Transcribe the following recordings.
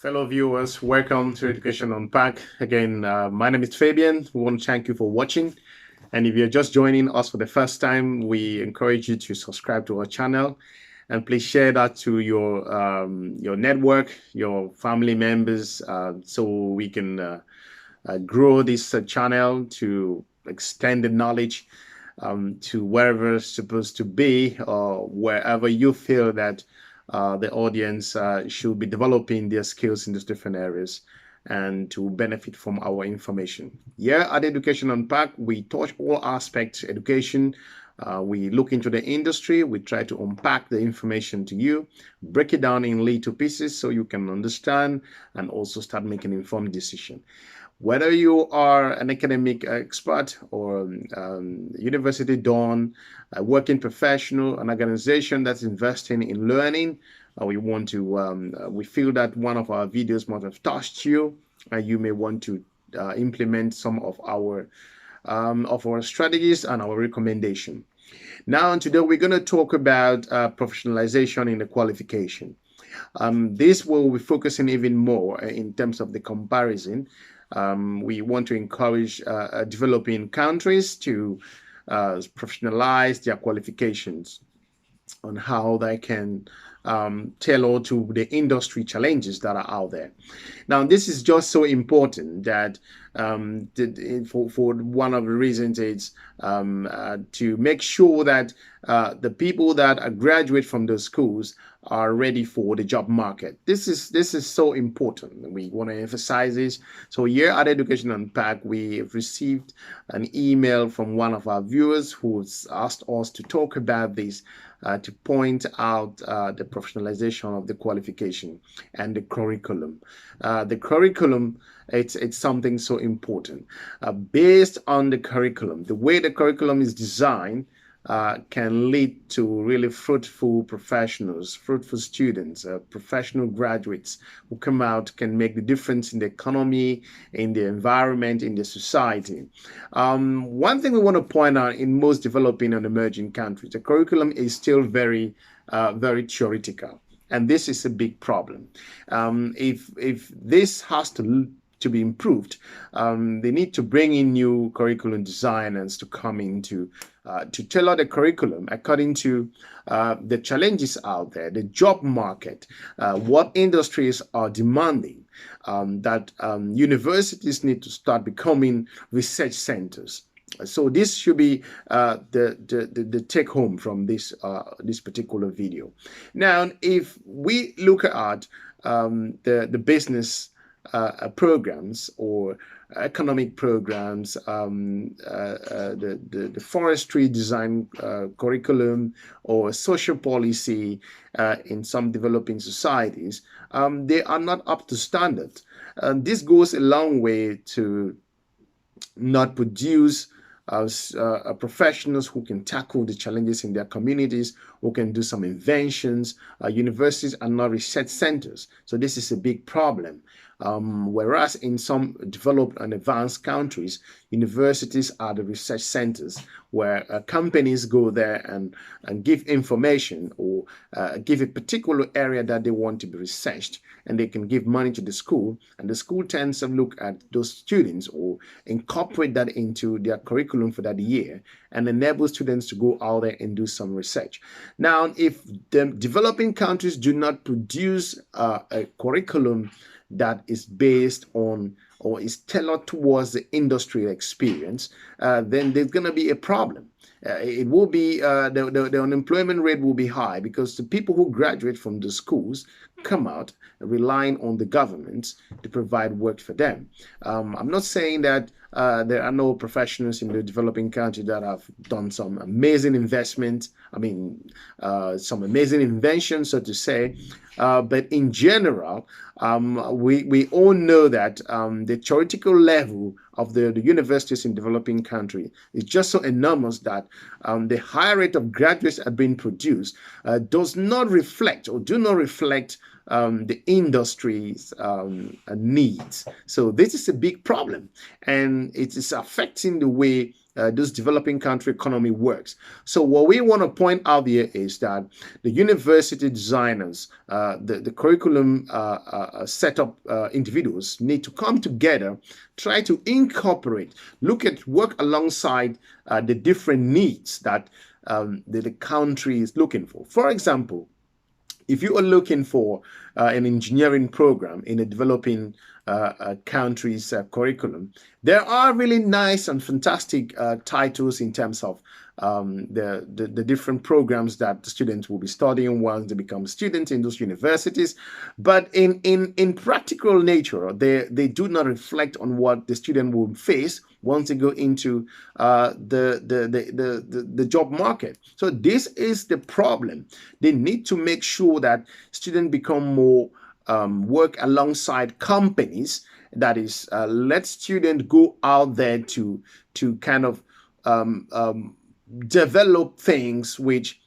Fellow viewers, welcome to Education Unpack. Again, my name is Fabian. We want to thank you for watching. And if you're just joining us for the first time, we encourage you to subscribe to our channel and please share that to your network, your family members, so we can grow this channel to extend the knowledge to wherever it's supposed to be or wherever you feel that the audience should be developing their skills in these different areas and to benefit from our information. Here at Education Unpack, we touch all aspects of education. We look into the industry, we try to unpack the information to you, break it down in little pieces so you can understand and also start making informed decisions. Whether you are an academic expert or university done, a working professional, an organization that's investing in learning, we feel that one of our videos might have touched you, and you may want to implement some of our strategies and our recommendation. Now, today we're going to talk about professionalization in the qualification. This will be focusing even more in terms of the comparison. We want to encourage developing countries to professionalize their qualifications on how they can tailor to the industry challenges that are out there. Now, this is just so important that for one of the reasons it's to make sure that the people that graduate from those schools are ready for the job market. This is so important. We want to emphasize this. So here at Education Unpack, we have received an email from one of our viewers who's asked us to talk about this, to point out the professionalization of the qualification and the curriculum. The curriculum, it's something so important. Based on the curriculum, the way the curriculum is designed can lead to really fruitful professionals, fruitful students, professional graduates who come out, can make the difference in the economy, in the environment, in the society. One thing we want to point out in most developing and emerging countries, the curriculum is still very theoretical. And this is a big problem. If this has to be improved, they need to bring in new curriculum designers to come in to tailor the curriculum according to the challenges out there, the job market, what industries are demanding, that universities need to start becoming research centers. So this should be the take home from this particular video. Now, if we look at the business programs or economic programs, the forestry design curriculum or social policy in some developing societies, they are not up to standard. This goes a long way to not produce professionals who can tackle the challenges in their communities, who can do some inventions. Universities are not research centers, so this is a big problem. Whereas in some developed and advanced countries, universities are the research centers where companies go there and give information or give a particular area that they want to be researched, and they can give money to the school, and the school tends to look at those students or incorporate that into their curriculum for that year and enable students to go out there and do some research. Now, if the developing countries do not produce a curriculum that is based on or is tailored towards the industrial experience, then there's going to be a problem. It will be the unemployment rate will be high because the people who graduate from the schools come out relying on the government to provide work for them. I'm not saying that there are no professionals in the developing country that have done some amazing investment. Some amazing inventions, so to say. But in general, we all know that the theoretical level of the universities in developing countries is just so enormous that the high rate of graduates that are being produced does not reflect or do not reflect the industry's needs. So this is a big problem, and it is affecting the way this developing country economy works. So what we want to point out here is that the university designers, the curriculum setup individuals need to come together, try to incorporate, work alongside the different needs that the country is looking for. For example, if you are looking for an engineering program in a developing country's curriculum, there are really nice and fantastic titles in terms of the different programs that the students will be studying once they become students in those universities. But in practical nature, they do not reflect on what the student will face once they go into the job market. So this is the problem. They need to make sure that students become more work alongside companies. That is, let students go out there to kind of develop things which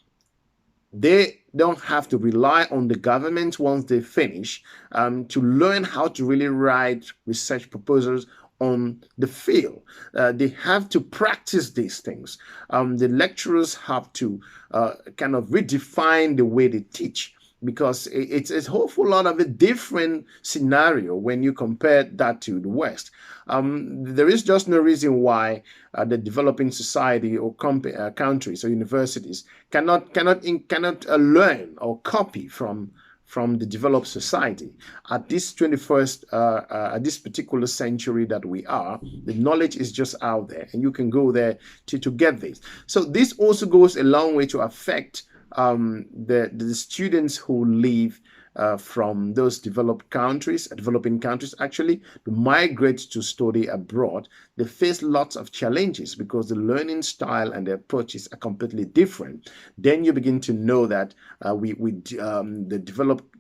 they don't have to rely on the government once they finish, to learn how to really write research proposals on the field. They have to practice these things. The lecturers have to kind of redefine the way they teach, because it's a whole lot of a different scenario when you compare that to the West. There is just no reason why the developing society or countries or universities cannot learn or copy from the developed society. At this 21st, at this particular century that we are, the knowledge is just out there, and you can go there to get this. So this also goes a long way to affect the students who leave from those developing countries actually, to migrate to study abroad. They face lots of challenges because the learning style and the approaches are completely different. Then you begin to know that the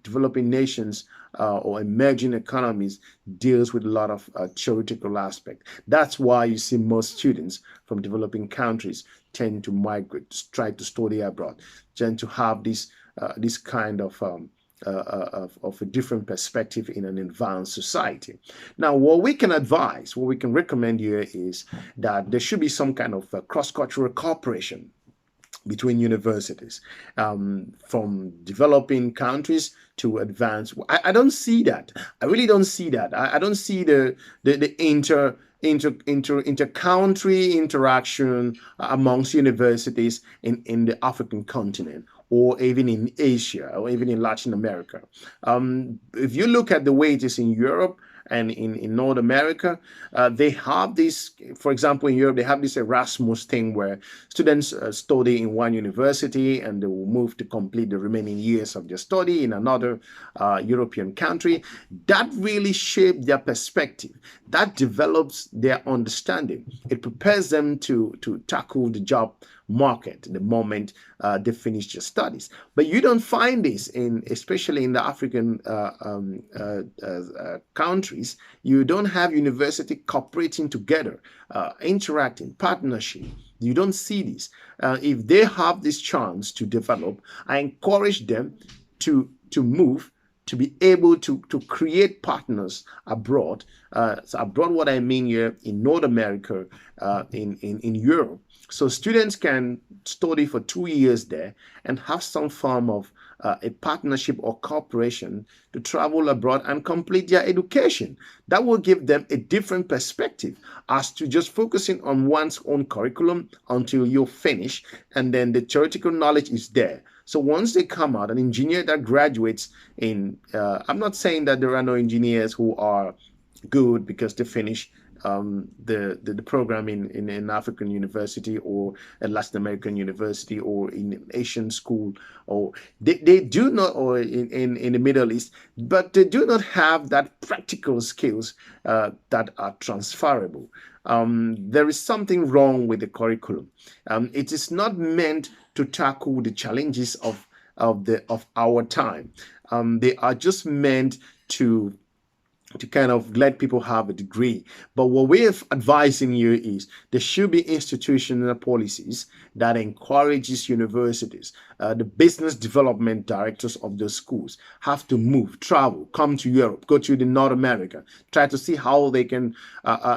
developing nations or emerging economies deals with a lot of theoretical aspect. That's why you see most students from developing countries tend to migrate, try to study abroad, tend to have this kind of a different perspective in an advanced society. Now, what we can recommend here is that there should be some kind of cross-cultural cooperation between universities, from developing countries to advanced. I don't see that. I really don't see that. I don't see the inter-country interaction amongst universities in the African continent, or even in Asia, or even in Latin America. If you look at the way it is in Europe and in North America, they have this, for example, in Europe, they have this Erasmus thing where students study in one university and they will move to complete the remaining years of their study in another European country. That really shapes their perspective. That develops their understanding. It prepares them to tackle the job market the moment they finish their studies. But you don't find this especially in the African countries. You don't have university cooperating together, interacting, partnership. You don't see this. If they have this chance to develop, I encourage them to move, to be able to create partners abroad. So abroad, what I mean here, in North America, in Europe. So students can study for 2 years there and have some form of a partnership or cooperation to travel abroad and complete their education. That will give them a different perspective as to just focusing on one's own curriculum until you finish, and then the theoretical knowledge is there. So once they come out, an engineer that graduates in, I'm not saying that there are no engineers who are good because they finish the program in an African university or a Latin American university or in an Asian school, or they do not, or in the Middle East, but they do not have that practical skills that are transferable. There is something wrong with the curriculum. It is not meant to tackle the challenges of our time. They are just meant to kind of let people have a degree. But what we're advising you is there should be institutional policies that encourages universities. The business development directors of those schools have to move, travel, come to Europe, go to the North America, try to see how they can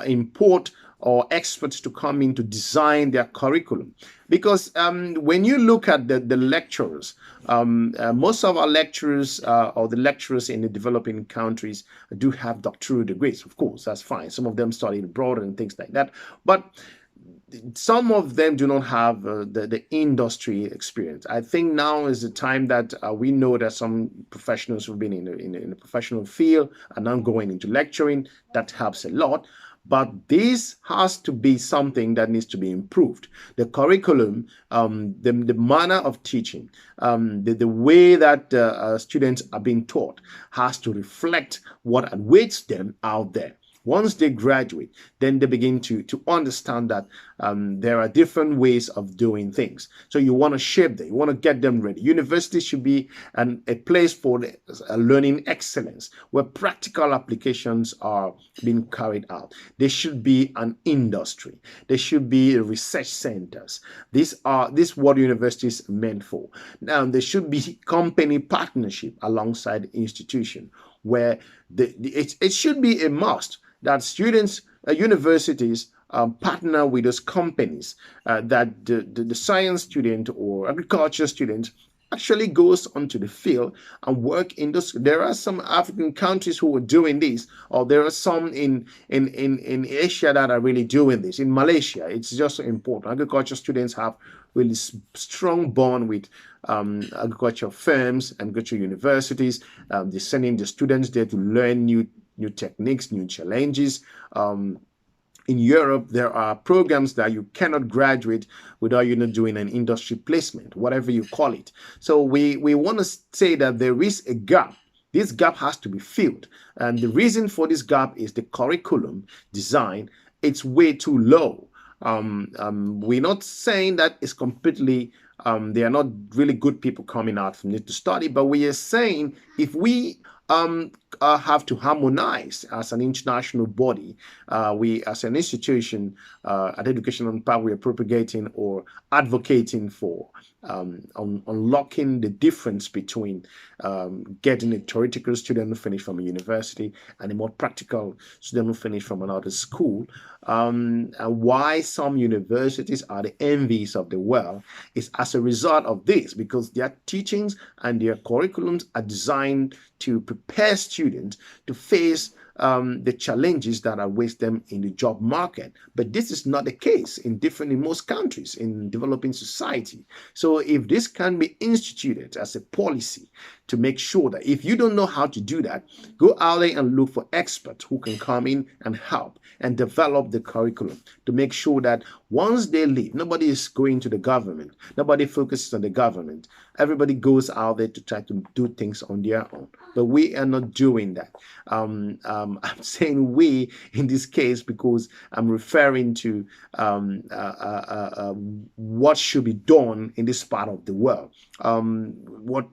import or experts to come in to design their curriculum. Because when you look at the lecturers, most of our lecturers or the lecturers in the developing countries do have doctoral degrees. Of course, that's fine. Some of them studied abroad and things like that. But some of them do not have the industry experience. I think now is the time that we know that some professionals who've been in the professional field are now going into lecturing. That helps a lot. But this has to be something that needs to be improved. The curriculum, the manner of teaching, the way that students are being taught has to reflect what awaits them out there. Once they graduate, then they begin to understand that there are different ways of doing things. So you want to shape them, you want to get them ready. University should be a place for learning excellence, where practical applications are being carried out. There should be an industry. There should be research centers. This what universities are meant for. Now, there should be company partnership alongside institution, where it should be a must that students, universities partner with those companies, that the science student or agriculture student actually goes onto the field and work in those. There are some African countries who are doing this, or there are some in Asia that are really doing this. In Malaysia, it's just so important. Agriculture students have really strong bond with agriculture firms and agriculture universities. They're sending the students there to learn new techniques, new challenges. In Europe, there are programs that you cannot graduate without you not doing an industry placement, whatever you call it. So we want to say that there is a gap. This gap has to be filled. And the reason for this gap is the curriculum design. It's way too low. We're not saying that it's completely, they are not really good people coming out from it to study, but we are saying if we have to harmonize as an international body. We, as an institution at Education on Par, we are propagating or advocating for unlocking the difference between getting a theoretical student who finished from a university and a more practical student who finished from another school. And why some universities are the envies of the world is as a result of this, because their teachings and their curriculums are designed to prepare students to face the challenges that await them in the job market. But this is not the case in most countries in developing society. So if this can be instituted as a policy to make sure that if you don't know how to do that, go out there and look for experts who can come in and help and develop the curriculum to make sure that once they leave, nobody is going to the government. Nobody focuses on the government. Everybody goes out there to try to do things on their own. But we are not doing that. I'm saying we in this case because I'm referring to what should be done in this part of the world. What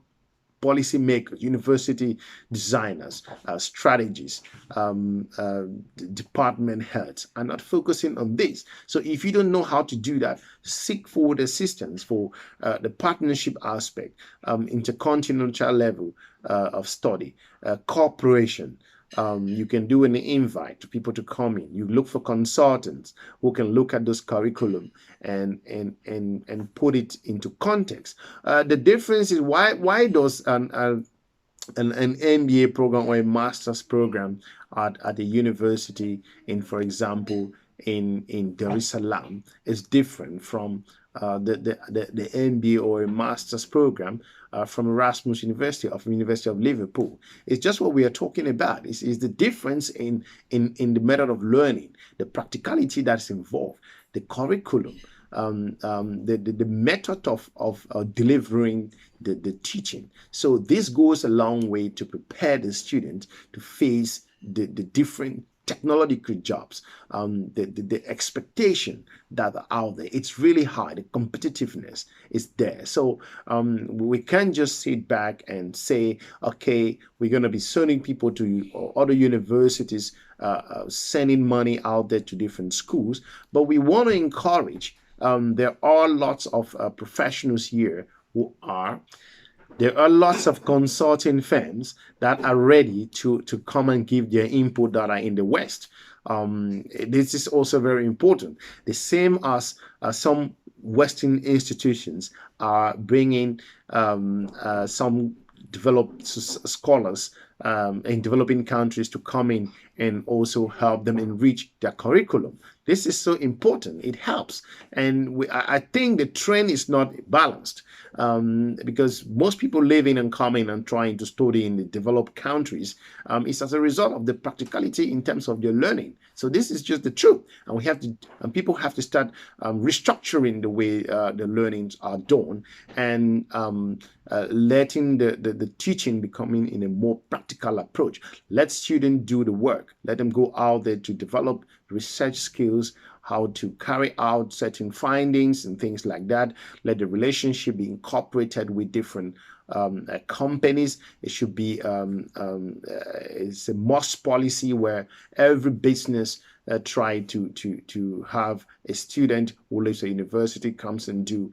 policymakers, university designers, strategies, department heads are not focusing on this. So if you don't know how to do that, seek forward assistance for the partnership aspect, intercontinental level of study, cooperation. You can do an invite to people to come in. You look for consultants who can look at those curriculum and put it into context. The difference is why does an MBA program or a master's program at a university in, for example, in Dar es Salaam is different from the MBA or a master's program from Erasmus University of University of Liverpool. It's just what we are talking about. It's the difference in the method of learning, the practicality that's involved, the curriculum, the method of delivering the teaching. So this goes a long way to prepare the student to face the different technological jobs, the expectation that are out there. It's really high. The competitiveness is there. So we can't just sit back and say, okay, we're going to be sending people to other universities, sending money out there to different schools. But we want to encourage, there are lots of professionals here who are there are lots of consulting firms that are ready to come and give their input that are in the West. This is also very important. The same as some Western institutions are bringing some developed scholars in developing countries to come in and also help them enrich their curriculum. This is so important. It helps. And I think the trend is not balanced because most people living and coming and trying to study in the developed countries is as a result of the practicality in terms of their learning. So this is just the truth. And we have to, and people have to start restructuring the way the learnings are done and letting the teaching becoming in a more practical approach. Let students do the work. Let them go out there to develop research skills, how to carry out certain findings and things like that. Let the relationship be incorporated with different companies. It should be it's a must policy where every business try to have a student who lives at university comes and do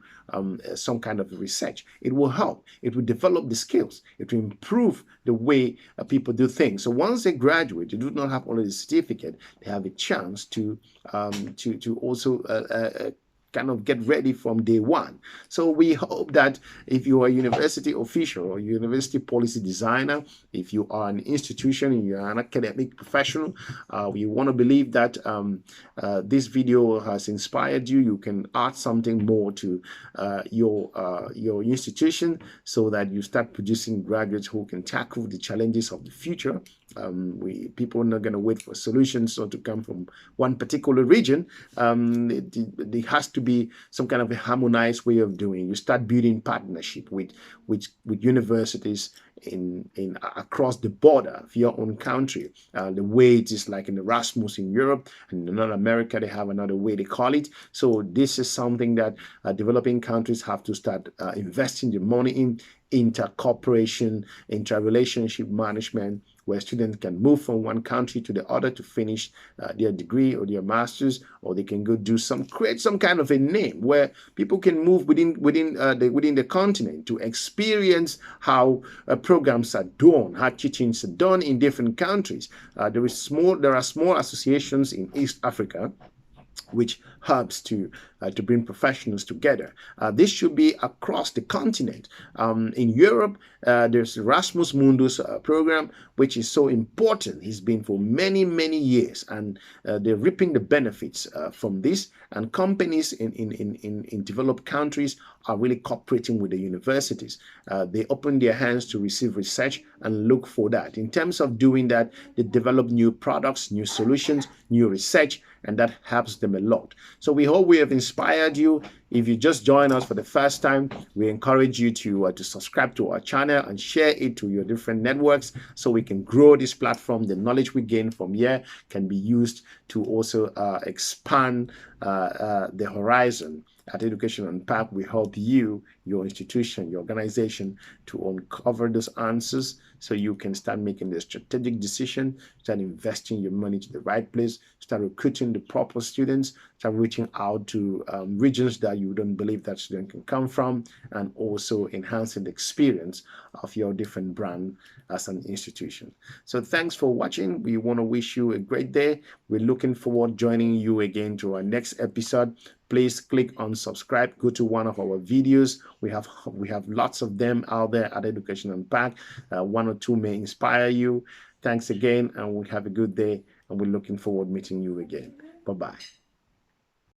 some kind of research. It will help. It will develop the skills. It will improve the way people do things. So once they graduate, they do not have only the certificate. They have a chance to also kind of get ready from day one. So we hope that if you are a university official or university policy designer, if you are an institution and you are an academic professional, we want to believe that this video has inspired you. You can add something more to your institution so that you start producing graduates who can tackle the challenges of the future. People are not going to wait for solutions or to come from one particular region. There has to be some kind of a harmonized way of doing. You start building partnership with universities in across the border of your own country. The way it is like in Erasmus in Europe, and in North America they have another way they call it. So this is something that developing countries have to start investing the money in: inter-cooperation, inter-relationship management, where students can move from one country to the other to finish their degree or their master's, or they can go do create some kind of a name where people can move within the continent to experience how programs are done, how teachings are done in different countries. There are small associations in East Africa which helps to bring professionals together. This should be across the continent. In Europe, there's Erasmus Mundus program, which is so important. It's been for many, many years, and they're reaping the benefits from this. And companies in developed countries are really cooperating with the universities. They open their hands to receive research and look for that. In terms of doing that, they develop new products, new solutions, new research, and that helps them a lot. So we hope we have inspired you. If you just joined us for the first time, we encourage you to subscribe to our channel and share it to your different networks so we can grow this platform. The knowledge we gain from here can be used to also expand the horizon. At Education Unpacked, we help you, your institution, your organization to uncover those answers so you can start making the strategic decision, start investing your money to the right place, start recruiting the proper students, start reaching out to regions that you don't believe that student can come from, and also enhancing the experience of your different brand as an institution. So thanks for watching. We want to wish you a great day. We're looking forward to joining you again to our next episode. Please click on subscribe. Go to one of our videos. We have lots of them out there at Education Unpacked. One or two may inspire you. Thanks again, and we'll have a good day. And we're looking forward to meeting you again. Bye-bye.